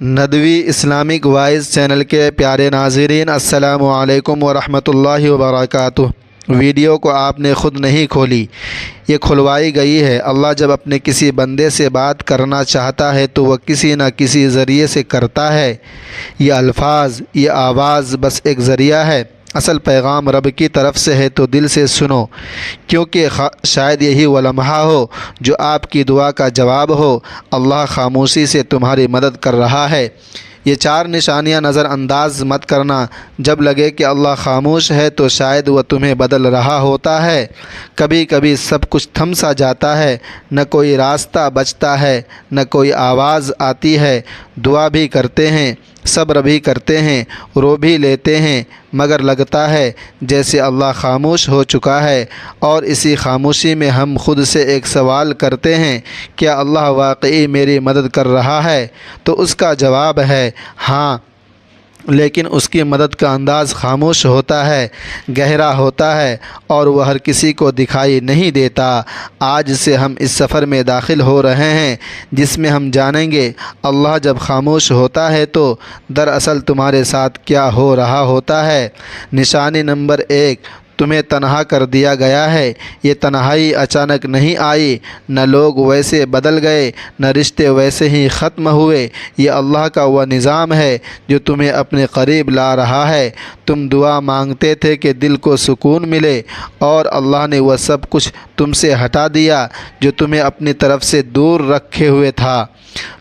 Nadwi Islamic voice channel کے پیارے ناظرین، السلام علیکم ورحمۃ اللہ وبرکاتہ۔ ویڈیو کو آپ نے خود نہیں کھولی، یہ کھلوائی گئی ہے۔ اللہ جب اپنے کسی بندے سے بات کرنا چاہتا ہے تو وہ کسی نہ کسی ذریعے سے کرتا ہے۔ یہ الفاظ، یہ آواز بس ایک ذریعہ ہے، اصل پیغام رب کی طرف سے ہے، تو دل سے سنو، کیونکہ شاید یہی وہ لمحہ ہو جو آپ کی دعا کا جواب ہو۔ اللہ خاموشی سے تمہاری مدد کر رہا ہے۔ یہ 4 نشانیاں نظر انداز مت کرنا۔ جب لگے کہ اللہ خاموش ہے تو شاید وہ تمہیں بدل رہا ہوتا ہے۔ کبھی کبھی سب کچھ تھم سا جاتا ہے، نہ کوئی راستہ بچتا ہے، نہ کوئی آواز آتی ہے۔ دعا بھی کرتے ہیں، صبر بھی کرتے ہیں، رو بھی لیتے ہیں، مگر لگتا ہے جیسے اللہ خاموش ہو چکا ہے۔ اور اسی خاموشی میں ہم خود سے ایک سوال کرتے ہیں، کیا اللہ واقعی میری مدد کر رہا ہے؟ تو اس کا جواب ہے ہاں، لیکن اس کی مدد کا انداز خاموش ہوتا ہے، گہرا ہوتا ہے، اور وہ ہر کسی کو دکھائی نہیں دیتا۔ آج سے ہم اس سفر میں داخل ہو رہے ہیں جس میں ہم جانیں گے اللہ جب خاموش ہوتا ہے تو دراصل تمہارے ساتھ کیا ہو رہا ہوتا ہے۔ نشانی نمبر 1، تمہیں تنہا کر دیا گیا ہے۔ یہ تنہائی اچانک نہیں آئی، نہ لوگ ویسے بدل گئے، نہ رشتے ویسے ہی ختم ہوئے۔ یہ اللہ کا وہ نظام ہے جو تمہیں اپنے قریب لا رہا ہے۔ تم دعا مانگتے تھے کہ دل کو سکون ملے، اور اللہ نے وہ سب کچھ تم سے ہٹا دیا جو تمہیں اپنی طرف سے دور رکھے ہوئے تھا۔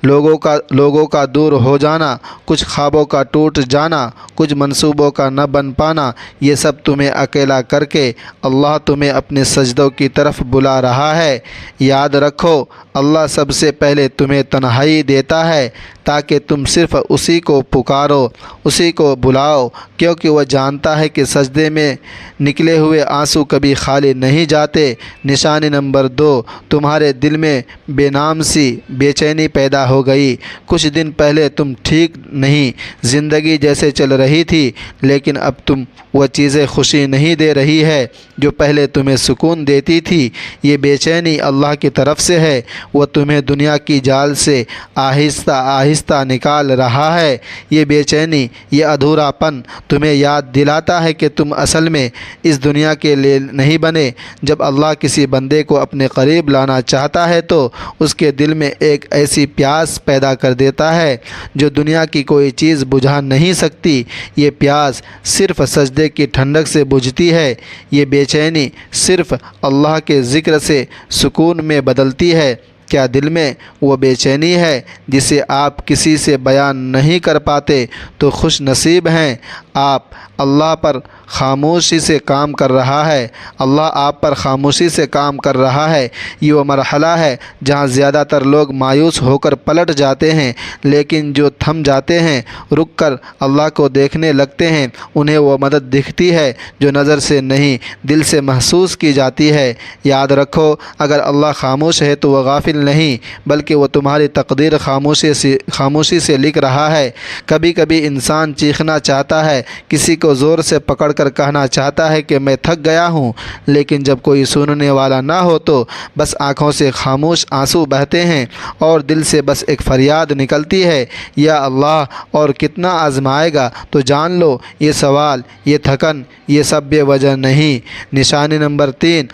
لوگوں کا دور ہو جانا، کچھ خوابوں کا ٹوٹ جانا، کچھ منصوبوں کا نہ بن پانا، یہ سب تمہیں اکیلا کر کے اللہ تمہیں اپنے سجدوں کی طرف بلا رہا ہے۔ یاد رکھو، اللہ سب سے پہلے تمہیں تنہائی دیتا ہے تاکہ تم صرف اسی کو پکارو، اسی کو بلاؤ، کیونکہ وہ جانتا ہے کہ سجدے میں نکلے ہوئے آنسو کبھی خالی نہیں جاتے۔ نشانی نمبر 2، تمہارے دل میں بے نام سی بے چینی پیدا ہو گئی۔ کچھ دن پہلے تم ٹھیک نہیں، زندگی جیسے چل رہی تھی، لیکن اب تم وہ چیزیں خوشی نہیں دے رہی ہے جو پہلے تمہیں سکون دیتی تھی۔ یہ بے چینی اللہ کی طرف سے ہے، وہ تمہیں دنیا کی جال سے آہستہ آہستہ نکال رہا ہے۔ یہ بے چینی، یہ ادھورا پن تمہیں یاد دلاتا ہے کہ تم اصل میں اس دنیا کے لیے نہیں بنے۔ جب اللہ کسی بندے کو اپنے قریب لانا چاہتا ہے تو اس کے دل میں ایک ایسی پیاس پیدا کر دیتا ہے جو دنیا کی کوئی چیز بجھا نہیں سکتی۔ یہ پیاس صرف سجدے کی ٹھنڈک سے بجھتی ہے۔ یہ بے چینی صرف اللہ کے ذکر سے سکون میں بدلتی ہے۔ کیا دل میں وہ بے چینی ہے جسے آپ کسی سے بیان نہیں کر پاتے؟ تو خوش نصیب ہیں آپ، اللہ پر خاموشی سے کام کر رہا ہے۔ اللہ آپ پر خاموشی سے کام کر رہا ہے۔ یہ وہ مرحلہ ہے جہاں زیادہ تر لوگ مایوس ہو کر پلٹ جاتے ہیں، لیکن جو تھم جاتے ہیں، رک کر اللہ کو دیکھنے لگتے ہیں، انہیں وہ مدد دکھتی ہے جو نظر سے نہیں، دل سے محسوس کی جاتی ہے۔ یاد رکھو، اگر اللہ خاموش ہے تو وہ غافل نہیں، بلکہ وہ تمہاری تقدیر خاموشی سے لکھ رہا ہے۔ کبھی کبھی انسان چیخنا چاہتا ہے، کسی کو زور سے پکڑ کر کہنا چاہتا ہے کہ میں تھک گیا ہوں، لیکن جب کوئی سننے والا نہ ہو تو بس آنکھوں سے خاموش آنسو بہتے ہیں اور دل سے بس ایک فریاد نکلتی ہے، یا اللہ، اور کتنا آزمائے گا؟ تو جان لو، یہ سوال، یہ تھکن، یہ سب بے وجہ نہیں۔ نشانی نمبر 3،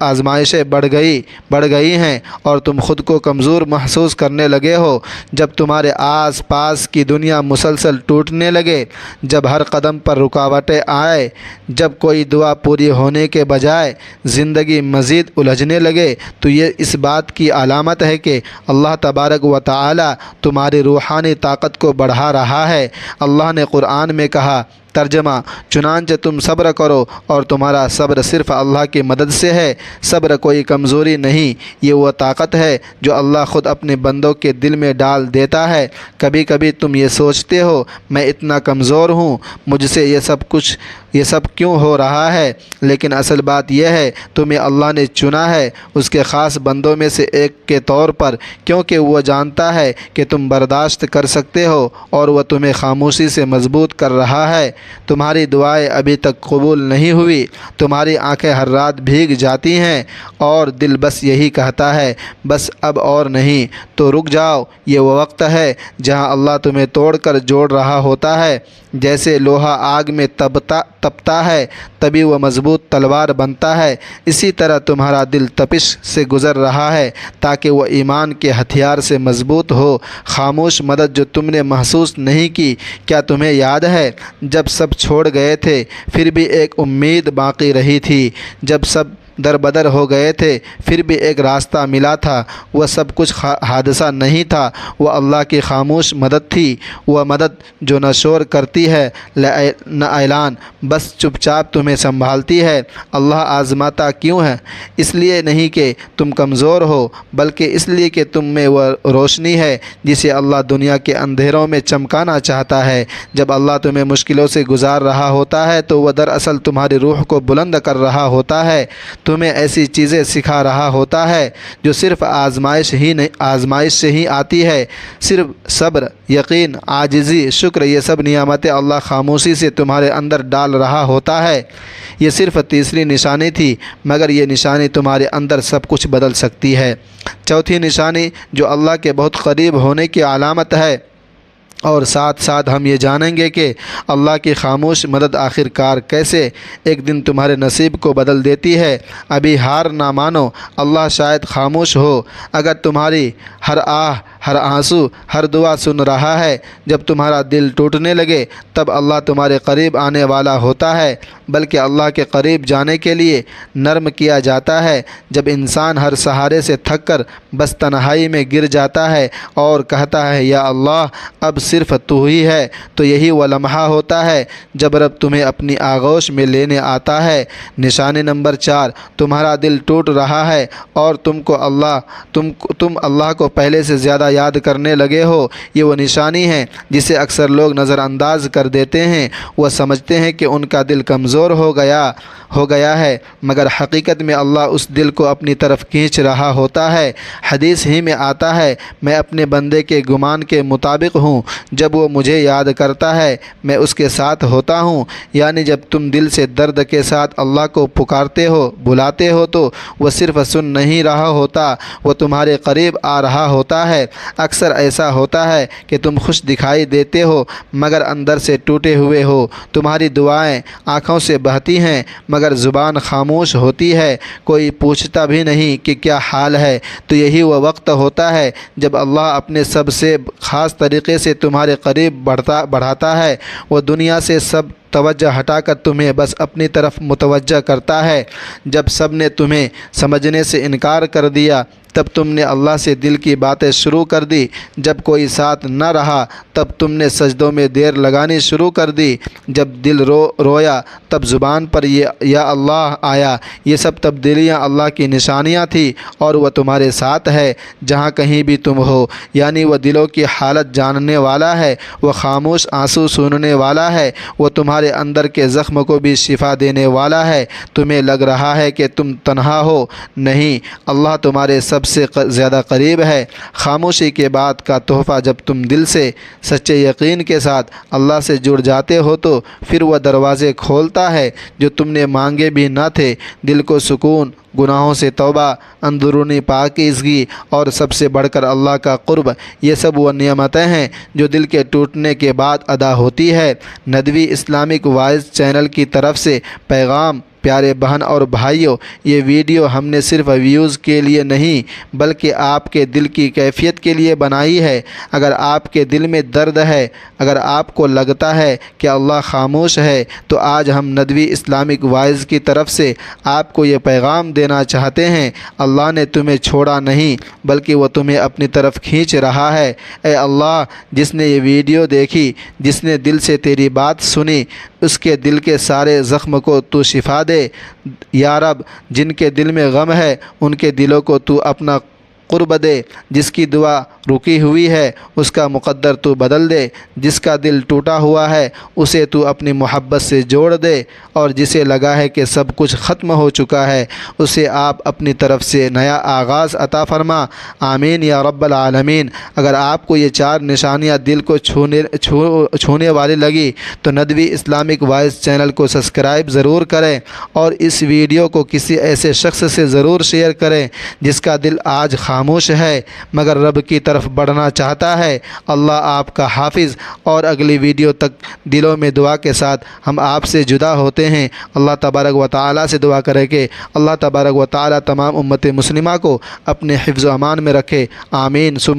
آزمائشیں بڑھ گئی ہیں اور تم خود کو کمزور محسوس کرنے لگے ہو۔ جب تمہارے آس پاس کی دنیا مسلسل ٹوٹنے لگے، جب ہر قدم پر رکاوٹیں آئے، جب کوئی دعا پوری ہونے کے بجائے زندگی مزید الجھنے لگے، تو یہ اس بات کی علامت ہے کہ اللہ تبارک و تعالی تمہاری روحانی طاقت کو بڑھا رہا ہے۔ اللہ نے قرآن میں کہا، ترجمہ، چنانچہ تم صبر کرو، اور تمہارا صبر صرف اللہ کی مدد سے ہے۔ صبر کوئی کمزوری نہیں، یہ وہ طاقت ہے جو اللہ خود اپنے بندوں کے دل میں ڈال دیتا ہے۔ کبھی کبھی تم یہ سوچتے ہو، میں اتنا کمزور ہوں، مجھ سے یہ سب کچھ یہ سب کیوں ہو رہا ہے، لیکن اصل بات یہ ہے تمہیں اللہ نے چنا ہے اس کے خاص بندوں میں سے ایک کے طور پر، کیونکہ وہ جانتا ہے کہ تم برداشت کر سکتے ہو اور وہ تمہیں خاموشی سے مضبوط کر رہا ہے۔ تمہاری دعائیں ابھی تک قبول نہیں ہوئی، تمہاری آنکھیں ہر رات بھیگ جاتی ہیں اور دل بس یہی کہتا ہے بس اب اور نہیں۔ تو رک جاؤ، یہ وہ وقت ہے جہاں اللہ تمہیں توڑ کر جوڑ رہا ہوتا ہے۔ جیسے لوہا آگ میں تپتا ہے تبھی وہ مضبوط تلوار بنتا ہے، اسی طرح تمہارا دل تپش سے گزر رہا ہے تاکہ وہ ایمان کے ہتھیار سے مضبوط ہو۔ خاموش مدد جو تم نے محسوس نہیں کی، کیا تمہیں یاد ہے جب سب چھوڑ گئے تھے پھر بھی ایک امید باقی رہی تھی؟ جب سب در بدر ہو گئے تھے پھر بھی ایک راستہ ملا تھا۔ وہ سب کچھ حادثہ نہیں تھا، وہ اللہ کی خاموش مدد تھی، وہ مدد جو نہ شور کرتی ہے نہ اعلان، بس چپ چاپ تمہیں سنبھالتی ہے۔ اللہ آزماتا کیوں ہے؟ اس لیے نہیں کہ تم کمزور ہو، بلکہ اس لیے کہ تم میں وہ روشنی ہے جسے اللہ دنیا کے اندھیروں میں چمکانا چاہتا ہے۔ جب اللہ تمہیں مشکلوں سے گزار رہا ہوتا ہے تو وہ دراصل تمہاری روح کو بلند کر رہا ہوتا ہے، تمہیں ایسی چیزیں سکھا رہا ہوتا ہے جو صرف آزمائش سے ہی آتی ہے۔ صرف صبر، یقین، عاجزی، شکر، یہ سب نعمتیں اللہ خاموشی سے تمہارے اندر ڈال رہا ہوتا ہے۔ یہ صرف تیسری نشانی تھی، مگر یہ نشانی تمہارے اندر سب کچھ بدل سکتی ہے۔ چوتھی نشانی جو اللہ کے بہت قریب ہونے کی علامت ہے، اور ساتھ ساتھ ہم یہ جانیں گے کہ اللہ کی خاموش مدد آخر کار کیسے ایک دن تمہارے نصیب کو بدل دیتی ہے۔ ابھی ہار نہ مانو، اللہ شاید خاموش ہو، اگر تمہاری ہر آہ، ہر آنسو، ہر دعا سن رہا ہے۔ جب تمہارا دل ٹوٹنے لگے تب اللہ تمہارے قریب آنے والا ہوتا ہے، بلکہ اللہ کے قریب جانے کے لیے نرم کیا جاتا ہے جب انسان ہر سہارے سے تھک کر بس تنہائی میں گر جاتا ہے اور کہتا ہے یا اللہ اب صرف تو ہی ہے۔ تو یہی وہ لمحہ ہوتا ہے جب رب تمہیں اپنی آغوش میں لینے آتا ہے۔ نشانی نمبر 4، تمہارا دل ٹوٹ رہا ہے اور تم اللہ کو پہلے سے زیادہ یاد کرنے لگے ہو۔ یہ وہ نشانی ہے جسے اکثر لوگ نظر انداز کر دیتے ہیں۔ وہ سمجھتے ہیں کہ ان کا دل کمزور ہو گیا ہے، مگر حقیقت میں اللہ اس دل کو اپنی طرف کھینچ رہا ہوتا ہے۔ حدیث ہی میں آتا ہے میں اپنے بندے کے گمان کے مطابق ہوں، جب وہ مجھے یاد کرتا ہے میں اس کے ساتھ ہوتا ہوں۔ یعنی جب تم دل سے درد کے ساتھ اللہ کو پکارتے ہو، بلاتے ہو تو وہ صرف سن نہیں رہا ہوتا، وہ تمہارے قریب آ رہا ہوتا ہے۔ اکثر ایسا ہوتا ہے کہ تم خوش دکھائی دیتے ہو مگر اندر سے ٹوٹے ہوئے ہو۔ تمہاری دعائیں آنکھوں سے بہتی ہیں مگر زبان خاموش ہوتی ہے، کوئی پوچھتا بھی نہیں کہ کیا حال ہے۔ تو یہی وہ وقت ہوتا ہے جب اللہ اپنے سب سے خاص طریقے سے تمہارے قریب بڑھاتا ہے۔ وہ دنیا سے سب توجہ ہٹا کر تمہیں بس اپنی طرف متوجہ کرتا ہے۔ جب سب نے تمہیں سمجھنے سے انکار کر دیا تب تم نے اللہ سے دل کی باتیں شروع کر دی۔ جب کوئی ساتھ نہ رہا تب تم نے سجدوں میں دیر لگانی شروع کر دی۔ جب دل رویا تب زبان پر یا اللہ آیا۔ یہ سب تبدیلیاں اللہ کی نشانیاں تھیں اور وہ تمہارے ساتھ ہے جہاں کہیں بھی تم ہو۔ یعنی وہ دلوں کی حالت جاننے والا ہے، وہ خاموش آنسو سننے والا ہے، وہ تمہارے اندر کے زخم کو بھی شفا دینے والا ہے۔ تمہیں لگ رہا ہے کہ تم تنہا ہو، نہیں، اللہ تمہارے سب سے زیادہ قریب ہے۔ خاموشی کے بعد کا تحفہ جب تم دل سے سچے یقین کے ساتھ اللہ سے جڑ جاتے ہو تو پھر وہ دروازے کھولتا ہے جو تم نے مانگے بھی نہ تھے۔ دل کو سکون، گناہوں سے توبہ، اندرونی پاکیزگی اور سب سے بڑھ کر اللہ کا قرب، یہ سب وہ نعمتیں ہیں جو دل کے ٹوٹنے کے بعد ادا ہوتی ہے۔ ندوی اسلامک وائز چینل کی طرف سے پیغام۔ پیارے بہن اور بھائیوں، یہ ویڈیو ہم نے صرف ویوز کے لیے نہیں بلکہ آپ کے دل کی کیفیت کے لیے بنائی ہے۔ اگر آپ کے دل میں درد ہے، اگر آپ کو لگتا ہے کہ اللہ خاموش ہے، تو آج ہم ندوی اسلامک وائز کی طرف سے آپ کو یہ پیغام دینا چاہتے ہیں، اللہ نے تمہیں چھوڑا نہیں بلکہ وہ تمہیں اپنی طرف کھینچ رہا ہے۔ اے اللہ، جس نے یہ ویڈیو دیکھی، جس نے دل سے تیری بات سنی، اس کے دل کے سارے زخم کو تو شفا دے۔ یا رب، جن کے دل میں غم ہے ان کے دلوں کو تو اپنا قرب دے، جس کی دعا رکی ہوئی ہے اس کا مقدر تو بدل دے، جس کا دل ٹوٹا ہوا ہے اسے تو اپنی محبت سے جوڑ دے، اور جسے لگا ہے کہ سب کچھ ختم ہو چکا ہے اسے آپ اپنی طرف سے نیا آغاز عطا فرما۔ آمین یا رب العالمین۔ اگر آپ کو یہ 4 نشانیاں دل کو چھونے والی لگی تو ندوی اسلامک وائس چینل کو سبسکرائب ضرور کریں، اور اس ویڈیو کو کسی ایسے شخص سے ضرور شیئر کریں جس کا دل آج خاموش ہے مگر رب کی طرف بڑھنا چاہتا ہے۔ اللہ آپ کا حافظ، اور اگلی ویڈیو تک دلوں میں دعا کے ساتھ ہم آپ سے جدا ہوتے ہیں۔ اللہ تبارک و تعالی سے دعا کرے کہ اللہ تبارک و تعالی تمام امت مسلمہ کو اپنے حفظ و امان میں رکھے۔ آمین ثم